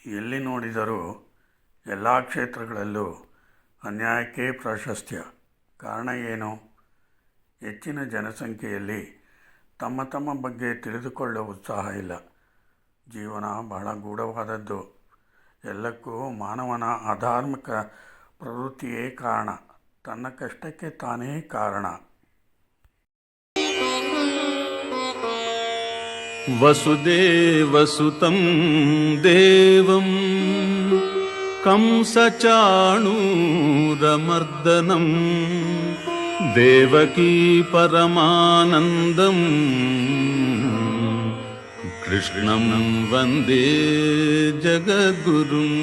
ಎಲ್ಲಿ ನೋಡಿದರೂ ಎಲ್ಲ ಕ್ಷೇತ್ರಗಳಲ್ಲೂ ಅನ್ಯಾಯಕ್ಕೆ ಪ್ರಾಶಸ್ತ್ಯ. ಕಾರಣ ಏನು? ಹೆಚ್ಚಿನ ಜನಸಂಖ್ಯೆಯಲ್ಲಿ ತಮ್ಮ ತಮ್ಮ ಬಗ್ಗೆ ತಿಳಿದುಕೊಳ್ಳುವ ಉತ್ಸಾಹ ಇಲ್ಲ. ಜೀವನ ಬಹಳ ಗೂಢವಾದದ್ದು. ಎಲ್ಲಕ್ಕೂ ಮಾನವನ ಅಧಾರ್ಮಿಕ ಪ್ರವೃತ್ತಿಯೇ ಕಾರಣ. ತನ್ನ ಕಷ್ಟಕ್ಕೆ ತಾನೇ ಕಾರಣ. ವಸುದೇವಸುತಂ ದೇವಂ ಕಂಸಚಾಣೂರಮರ್ದನಂ ದೇವಕೀ ಪರಮಾನಂದಂ ಕೃಷ್ಣಂ ವಂದೇ ಜಗದ್ಗುರುಂ.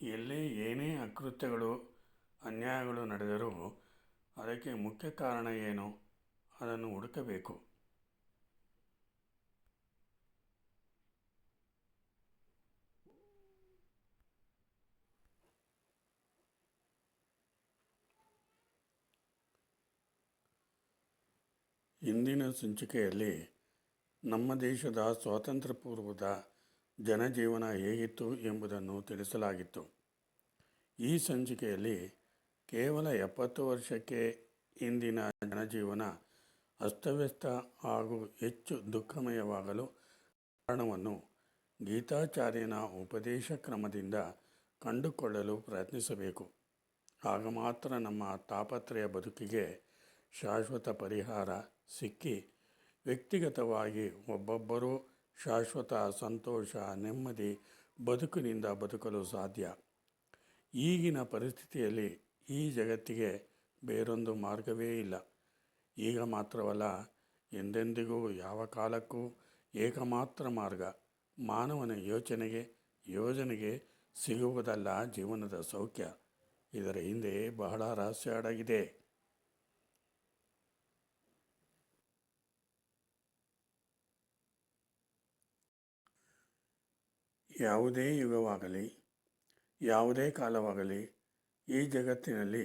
ಎಲ್ಲೇ ಏನೇ ಅಕೃತ್ಯಗಳು ಅನ್ಯಾಯಗಳು ನಡೆದರೂ ಅದಕ್ಕೆ ಮುಖ್ಯ ಕಾರಣ ಏನು? ಅದನ್ನು ಹುಡುಕಬೇಕು. ಇಂದಿನ ಸಂಚಿಕೆಯಲ್ಲಿ ನಮ್ಮ ದೇಶದ ಸ್ವಾತಂತ್ರ್ಯ ಪೂರ್ವದ ಜನಜೀವನ ಹೇಗಿತ್ತು ಎಂಬುದನ್ನು ತಿಳಿಸಲಾಗಿತ್ತು. ಈ ಸಂಚಿಕೆಯಲ್ಲಿ ಕೇವಲ 70 ವರ್ಷಕ್ಕೆ ಇಂದಿನ ಜನಜೀವನ ಅಸ್ತವ್ಯಸ್ತ ಹಾಗೂ ಹೆಚ್ಚು ದುಃಖಮಯವಾಗಲು ಕಾರಣವನ್ನು ಗೀತಾಚಾರ್ಯನ ಉಪದೇಶ ಕ್ರಮದಿಂದ ಕಂಡುಕೊಳ್ಳಲು ಪ್ರಯತ್ನಿಸಬೇಕು. ಆಗ ಮಾತ್ರ ನಮ್ಮ ತಾಪತ್ರಯ ಬದುಕಿಗೆ ಶಾಶ್ವತ ಪರಿಹಾರ ಸಿಕ್ಕಿ ವ್ಯಕ್ತಿಗತವಾಗಿ ಒಬ್ಬೊಬ್ಬರೂ ಶಾಶ್ವತ ಸಂತೋಷ, ನೆಮ್ಮದಿ ಬದುಕಿನಿಂದ ಬದುಕಲು ಸಾಧ್ಯ. ಈಗಿನ ಪರಿಸ್ಥಿತಿಯಲ್ಲಿ ಈ ಜಗತ್ತಿಗೆ ಬೇರೊಂದು ಮಾರ್ಗವೇ ಇಲ್ಲ. ಈಗ ಮಾತ್ರವಲ್ಲ, ಎಂದೆಂದಿಗೂ ಯಾವ ಕಾಲಕ್ಕೂ ಏಕಮಾತ್ರ ಮಾರ್ಗ ಮಾನವನ ಯೋಜನೆಗೆ ಸಿಗುವುದಲ್ಲ ಜೀವನದ ಸೌಖ್ಯ. ಇದರ ಹಿಂದೆ ಬಹಳ ರಹಸ್ಯ ಅಡಗಿದೆ. ಯಾವುದೇ ಯುಗವಾಗಲಿ, ಯಾವುದೇ ಕಾಲವಾಗಲಿ, ಈ ಜಗತ್ತಿನಲ್ಲಿ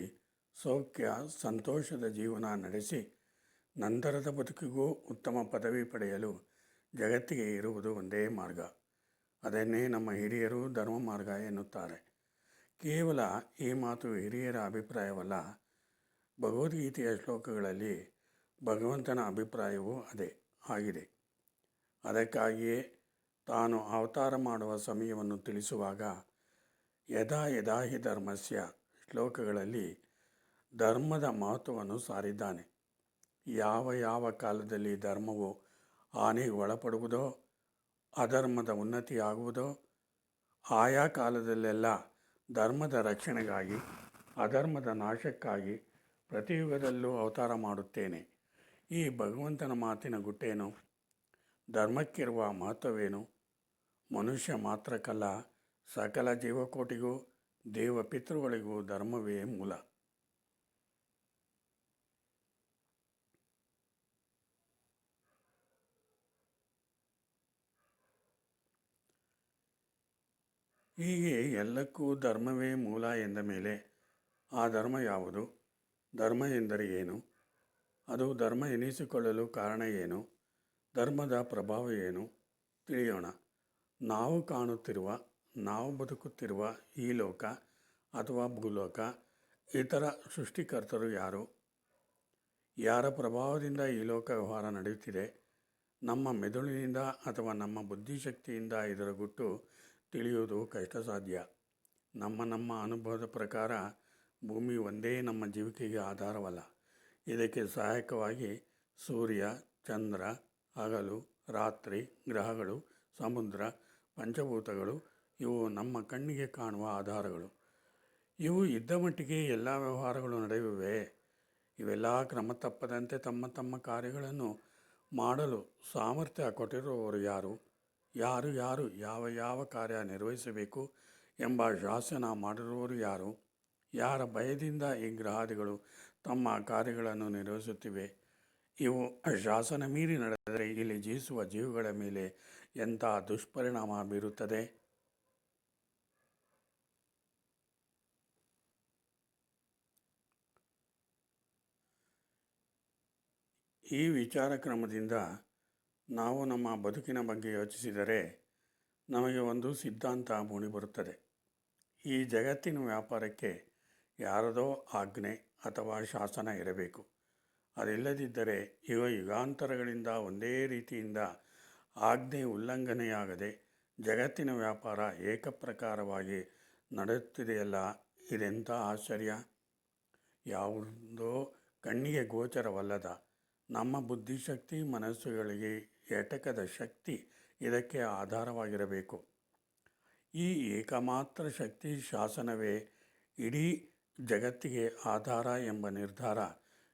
ಸೌಖ್ಯ ಸಂತೋಷದ ಜೀವನ ನಡೆಸಿ ನಂತರದ ಬದುಕಿಗೂ ಉತ್ತಮ ಪದವಿ ಪಡೆಯಲು ಜಗತ್ತಿಗೆ ಇರುವುದು ಒಂದೇ ಮಾರ್ಗ. ಅದನ್ನೇ ನಮ್ಮ ಹಿರಿಯರು ಧರ್ಮ ಮಾರ್ಗ ಎನ್ನುತ್ತಾರೆ. ಕೇವಲ ಈ ಮಾತು ಹಿರಿಯರ ಅಭಿಪ್ರಾಯವಲ್ಲ. ಭಗವದ್ಗೀತೆಯ ಶ್ಲೋಕಗಳಲ್ಲಿ ಭಗವಂತನ ಅಭಿಪ್ರಾಯವೂ ಅದೇ ಆಗಿದೆ. ಅದಕ್ಕಾಗಿಯೇ ತಾನು ಅವತಾರ ಮಾಡುವ ಸಮಯವನ್ನು ತಿಳಿಸುವಾಗ ಯದಾ ಯದಾ ಹಿ ಧರ್ಮಸ್ಯ ಶ್ಲೋಕಗಳಲ್ಲಿ ಧರ್ಮದ ಮಹತ್ವವನ್ನು ಸಾರಿದ್ದಾನೆ. ಯಾವ ಯಾವ ಕಾಲದಲ್ಲಿ ಧರ್ಮವು ಹಾನಿಗೆ ಒಳಪಡುವುದೋ, ಅಧರ್ಮದ ಉನ್ನತಿಯಾಗುವುದೋ, ಆಯಾ ಕಾಲದಲ್ಲೆಲ್ಲ ಧರ್ಮದ ರಕ್ಷಣೆಗಾಗಿ, ಅಧರ್ಮದ ನಾಶಕ್ಕಾಗಿ ಪ್ರತಿಯುಗದಲ್ಲೂ ಅವತಾರ ಮಾಡುತ್ತೇನೆ. ಈ ಭಗವಂತನ ಮಾತಿನ ಗುಟ್ಟೇನು? ಧರ್ಮಕ್ಕಿರುವ ಮಹತ್ವವೇನು? ಮನುಷ್ಯ ಮಾತ್ರಕ್ಕಲ್ಲ, ಸಕಲ ಜೀವಕೋಟಿಗೂ ದೇವ ಪಿತೃಗಳಿಗೂ ಧರ್ಮವೇ ಮೂಲ. ಹೀಗೆ ಎಲ್ಲಕ್ಕೂ ಧರ್ಮವೇ ಮೂಲ ಎಂದ ಮೇಲೆ ಆ ಧರ್ಮ ಯಾವುದು? ಧರ್ಮ ಎಂದರೆ ಏನು? ಅದು ಧರ್ಮ ಎನಿಸಿಕೊಳ್ಳಲು ಕಾರಣ ಏನು? ಧರ್ಮದ ಪ್ರಭಾವ ಏನು? ತಿಳಿಯೋಣ. ನಾವು ಕಾಣುತ್ತಿರುವ, ನಾವು ಬದುಕುತ್ತಿರುವ ಈ ಲೋಕ ಅಥವಾ ಭೂಲೋಕ, ಇತರ ಸೃಷ್ಟಿಕರ್ತರು ಯಾರು? ಯಾರ ಪ್ರಭಾವದಿಂದ ಈ ಲೋಕ ವ್ಯವಹಾರ ನಡೆಯುತ್ತಿದೆ? ನಮ್ಮ ಮೆದುಳಿನಿಂದ ಅಥವಾ ನಮ್ಮ ಬುದ್ಧಿಶಕ್ತಿಯಿಂದ ಇದರ ಗುಟ್ಟು ತಿಳಿಯುವುದು ಕಷ್ಟ ಸಾಧ್ಯ. ನಮ್ಮ ಅನುಭವದ ಪ್ರಕಾರ ಭೂಮಿ ಒಂದೇ ನಮ್ಮ ಜೀವಿಕೆಗೆ ಆಧಾರವಲ್ಲ. ಇದಕ್ಕೆ ಸಹಾಯಕವಾಗಿ ಸೂರ್ಯ, ಚಂದ್ರ, ಹಗಲು, ರಾತ್ರಿ, ಗ್ರಹಗಳು, ಸಮುದ್ರ, ಪಂಚಭೂತಗಳು ಇವು ನಮ್ಮ ಕಣ್ಣಿಗೆ ಕಾಣುವ ಆಧಾರಗಳು. ಇವು ಇದ್ದ ಮಟ್ಟಿಗೆ ಎಲ್ಲ ವ್ಯವಹಾರಗಳು ನಡೆಯುವೆ. ಇವೆಲ್ಲ ಕ್ರಮ ತಪ್ಪದಂತೆ ತಮ್ಮ ತಮ್ಮ ಕಾರ್ಯಗಳನ್ನು ಮಾಡಲು ಸಾಮರ್ಥ್ಯ ಕೊಟ್ಟಿರುವವರು ಯಾರು? ಯಾವ ಯಾವ ಕಾರ್ಯ ನಿರ್ವಹಿಸಬೇಕು ಎಂಬ ಶಾಸನ ಮಾಡಿರುವವರು ಯಾರು? ಯಾರ ಭಯದಿಂದ ಈ ಗ್ರಹಾದಿಗಳು ತಮ್ಮ ಕಾರ್ಯಗಳನ್ನು ನಿರ್ವಹಿಸುತ್ತಿವೆ? ಇವು ಶಾಸನ ಮೀರಿ ನಡೆದರೆ ಇಲ್ಲಿ ಜೀವಿಸುವ ಜೀವಿಗಳ ಮೇಲೆ ಎಂಥ ದುಷ್ಪರಿಣಾಮ ಬೀರುತ್ತದೆ? ಈ ವಿಚಾರ ಕ್ರಮದಿಂದ ನಾವು ನಮ್ಮ ಬದುಕಿನ ಬಗ್ಗೆ ಯೋಚಿಸಿದರೆ ನಮಗೆ ಒಂದು ಸಿದ್ಧಾಂತ ಮೂಡಿಬರುತ್ತದೆ. ಈ ಜಗತ್ತಿನ ವ್ಯಾಪಾರಕ್ಕೆ ಯಾರದೋ ಆಜ್ಞೆ ಅಥವಾ ಶಾಸನ ಇರಬೇಕು. ಅದಿಲ್ಲದಿದ್ದರೆ ಯುಗಾಂತರಗಳಿಂದ ಒಂದೇ ರೀತಿಯಿಂದ ಆಜ್ಞೆ ಉಲ್ಲಂಘನೆಯಾಗದೆ ಜಗತ್ತಿನ ವ್ಯಾಪಾರ ಏಕಪ್ರಕಾರವಾಗಿ ನಡೆಯುತ್ತಿದೆಯಲ್ಲ, ಇದೆಂಥ ಆಶ್ಚರ್ಯ! ಯಾವುದೋ ಕಣ್ಣಿಗೆ ಗೋಚರವಲ್ಲದ ನಮ್ಮ ಬುದ್ಧಿಶಕ್ತಿ, ಮನಸ್ಸುಗಳಿಗೆ ಎಟಕದ ಶಕ್ತಿ ಇದಕ್ಕೆ ಆಧಾರವಾಗಿರಬೇಕು. ಈ ಏಕಮಾತ್ರ ಶಕ್ತಿ ಶಾಸನವೇ ಇಡೀ ಜಗತ್ತಿಗೆ ಆಧಾರ ಎಂಬ ನಿರ್ಧಾರ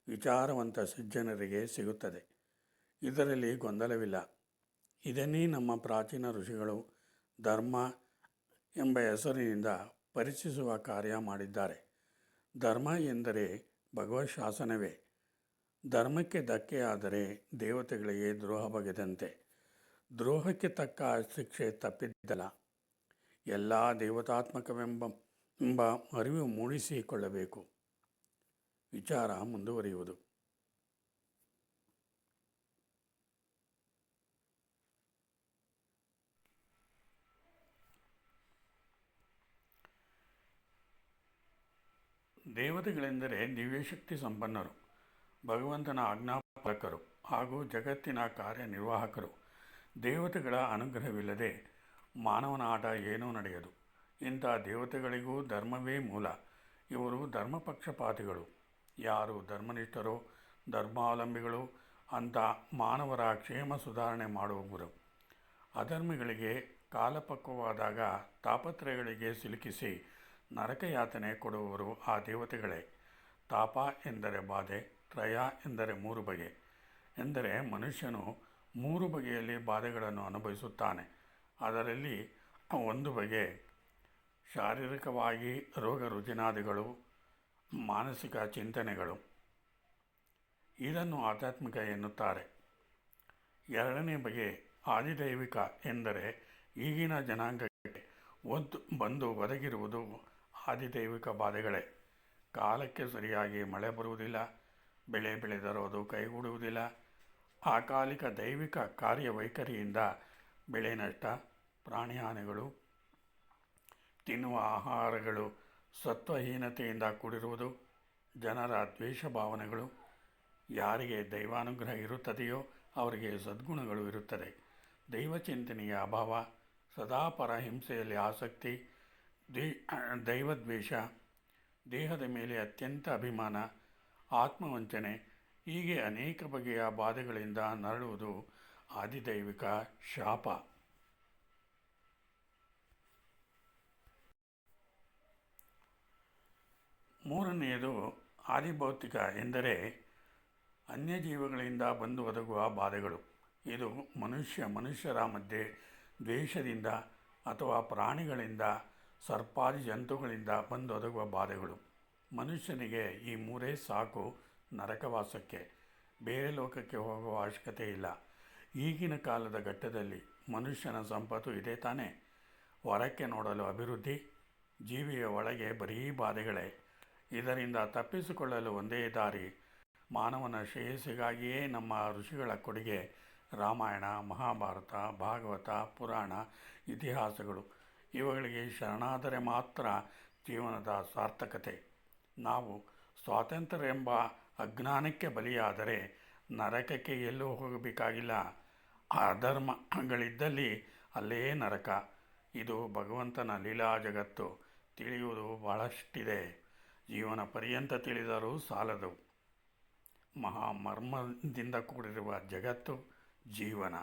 ವಿಚಾರವಂತ ಸಜ್ಜನರಿಗೆ ಸಿಗುತ್ತದೆ. ಇದರಲ್ಲಿ ಗೊಂದಲವಿಲ್ಲ. ಇದನ್ನೇ ನಮ್ಮ ಪ್ರಾಚೀನ ಋಷಿಗಳು ಧರ್ಮ ಎಂಬ ಹೆಸರಿನಿಂದ ಪರಿಚಯಿಸುವ ಕಾರ್ಯ ಮಾಡಿದ್ದಾರೆ. ಧರ್ಮ ಎಂದರೆ ಭಗವತ್ ಶಾಸನವೇ. ಧರ್ಮಕ್ಕೆ ಧಕ್ಕೆಯಾದರೆ ದೇವತೆಗಳಿಗೆ ದ್ರೋಹ ಬಗೆದಂತೆ. ದ್ರೋಹಕ್ಕೆ ತಕ್ಕ ಶಿಕ್ಷೆ ತಪ್ಪಿದ್ದಲ್ಲ. ಎಲ್ಲ ದೇವತಾತ್ಮಕವೆಂಬ ಅರಿವು ಮೂಡಿಸಿಕೊಳ್ಳಬೇಕು. ವಿಚಾರ ಮುಂದುವರಿಯುವುದು. ದೇವತೆಗಳೆಂದರೆ ದಿವ್ಯಶಕ್ತಿ ಸಂಪನ್ನರು, ಭಗವಂತನ ಆಜ್ಞಾಪಾಲಕರು ಹಾಗೂ ಜಗತ್ತಿನ ಕಾರ್ಯನಿರ್ವಾಹಕರು. ದೇವತೆಗಳ ಅನುಗ್ರಹವಿಲ್ಲದೆ ಮಾನವನ ಆಟ ಏನೂ ನಡೆಯದು. ಇಂಥ ದೇವತೆಗಳಿಗೂ ಧರ್ಮವೇ ಮೂಲ. ಇವರು ಧರ್ಮಪಕ್ಷಪಾತಿಗಳು. ಯಾರು ಧರ್ಮನಿಷ್ಠರೋ, ಧರ್ಮಾವಲಂಬಿಗಳು ಅಂಥ ಮಾನವರ ಕ್ಷೇಮ ಸುಧಾರಣೆ ಮಾಡುವವರು. ಅಧರ್ಮಿಗಳಿಗೆ ಕಾಲಪಕ್ವವಾದಾಗ ತಾಪತ್ರಯಗಳಿಗೆ ಸಿಲುಕಿಸಿ ನರಕಯಾತನೆ ಕೊಡುವವರು ಆ ದೇವತೆಗಳೇ. ತಾಪ ಎಂದರೆ ಬಾಧೆ, ತ್ರಯ ಎಂದರೆ 3 ಬಗೆ. ಎಂದರೆ ಮನುಷ್ಯನು 3 ಬಗೆಯಲ್ಲಿ ಬಾಧೆಗಳನ್ನು ಅನುಭವಿಸುತ್ತಾನೆ. ಅದರಲ್ಲಿ ಒಂದು ಬಗೆ ಶಾರೀರಿಕವಾಗಿ ರೋಗ ರುಜಿನಾದಿಗಳು, ಮಾನಸಿಕ ಚಿಂತನೆಗಳು. ಇದನ್ನು ಆಧ್ಯಾತ್ಮಿಕ ಎನ್ನುತ್ತಾರೆ. ಎರಡನೇ ಬಗೆ ಆದಿದೈವಿಕ ಎಂದರೆ ಈಗಿನ ಜನಾಂಗಕ್ಕೆ ಬಂದು ಒದಗಿರುವುದು ಆದಿದೈವಿಕ ಬಾಧೆಗಳೇ. ಕಾಲಕ್ಕೆ ಸರಿಯಾಗಿ ಮಳೆ ಬರುವುದಿಲ್ಲ, ಬೆಳೆ ಬೆಳೆದರೂ ಅದು ಕೈಗೂಡುವುದಿಲ್ಲ. ಅಕಾಲಿಕ ದೈವಿಕ ಕಾರ್ಯವೈಖರಿಯಿಂದ ಬೆಳೆ ನಷ್ಟ, ಪ್ರಾಣಿಹಾನಿಗಳು, ತಿನ್ನುವ ಆಹಾರಗಳು ಸತ್ವಹೀನತೆಯಿಂದ ಕೂಡಿರುವುದು, ಜನರ ದ್ವೇಷ ಭಾವನೆಗಳು. ಯಾರಿಗೆ ದೈವಾನುಗ್ರಹ ಇರುತ್ತದೆಯೋ ಅವರಿಗೆ ಸದ್ಗುಣಗಳು ಇರುತ್ತದೆ. ದೈವಚಿಂತನೆಯ ಅಭಾವ, ಸದಾ ಪರಹಿಂಸೆಯಲ್ಲಿ ಆಸಕ್ತಿ, ದೈವದ್ವೇಷ, ದೇಹದ ಮೇಲೆ ಅತ್ಯಂತ ಅಭಿಮಾನ, ಆತ್ಮವಂಚನೆ ಹೀಗೆ ಅನೇಕ ಬಗೆಯ ಬಾಧೆಗಳಿಂದ ನರಳುವುದು ಆದಿದೈವಿಕ ಶಾಪ. ಮೂರನೆಯದು ಆದಿಭೌತಿಕ ಎಂದರೆ ಅನ್ಯಜೀವಿಗಳಿಂದ ಬಂದು ಒದಗುವ ಬಾಧೆಗಳು. ಇದು ಮನುಷ್ಯರ ಮಧ್ಯೆ ದ್ವೇಷದಿಂದ ಅಥವಾ ಪ್ರಾಣಿಗಳಿಂದ, ಸರ್ಪಾದಿ ಜಂತುಗಳಿಂದ ಬಂದೊದಗುವ ಬಾಧೆಗಳು. ಮನುಷ್ಯನಿಗೆ ಈ 3 ಸಾಕು ನರಕವಾಸಕ್ಕೆ. ಬೇರೆ ಲೋಕಕ್ಕೆ ಹೋಗುವ ಅವಶ್ಯಕತೆ ಇಲ್ಲ. ಈಗಿನ ಕಾಲದ ಘಟ್ಟದಲ್ಲಿ ಮನುಷ್ಯನ ಸಂಪತ್ತು ಇದೆ ತಾನೇ. ಹೊರಕ್ಕೆ ನೋಡಲು ಅಭಿವೃದ್ಧಿ, ಜೀವಿಯ ಒಳಗೆ ಬರೀ ಬಾಧೆಗಳೇ. ಇದರಿಂದ ತಪ್ಪಿಸಿಕೊಳ್ಳಲು ಒಂದೇ ದಾರಿ. ಮಾನವನ ಶ್ರೇಯಸ್ಸಿಗಾಗಿಯೇ ನಮ್ಮ ಋಷಿಗಳ ಕೊಡುಗೆ ರಾಮಾಯಣ, ಮಹಾಭಾರತ, ಭಾಗವತ, ಪುರಾಣ, ಇತಿಹಾಸಗಳು. ಇವುಗಳಿಗೆ ಶರಣಾದರೆ ಮಾತ್ರ ಜೀವನದ ಸಾರ್ಥಕತೆ. ನಾವು ಸ್ವಾತಂತ್ರ್ಯ ಎಂಬ ಅಜ್ಞಾನಕ್ಕೆ ಬಲಿಯಾದರೆ ನರಕಕ್ಕೆ ಎಲ್ಲೂ ಹೋಗಬೇಕಾಗಿಲ್ಲ. ಅಧರ್ಮಗಳಿದ್ದಲ್ಲಿ ಅಲ್ಲೇ ನರಕ. ಇದು ಭಗವಂತನ ಲೀಲಾ ಜಗತ್ತು. ತಿಳಿಯುವುದು ಬಹಳಷ್ಟಿದೆ. ಜೀವನ ಪರ್ಯಂತ ತಿಳಿದರೂ ಸಾಲದು. ಮಹಾಮರ್ಮದಿಂದ ಕೂಡಿರುವ ಜಗತ್ತು ಜೀವನ.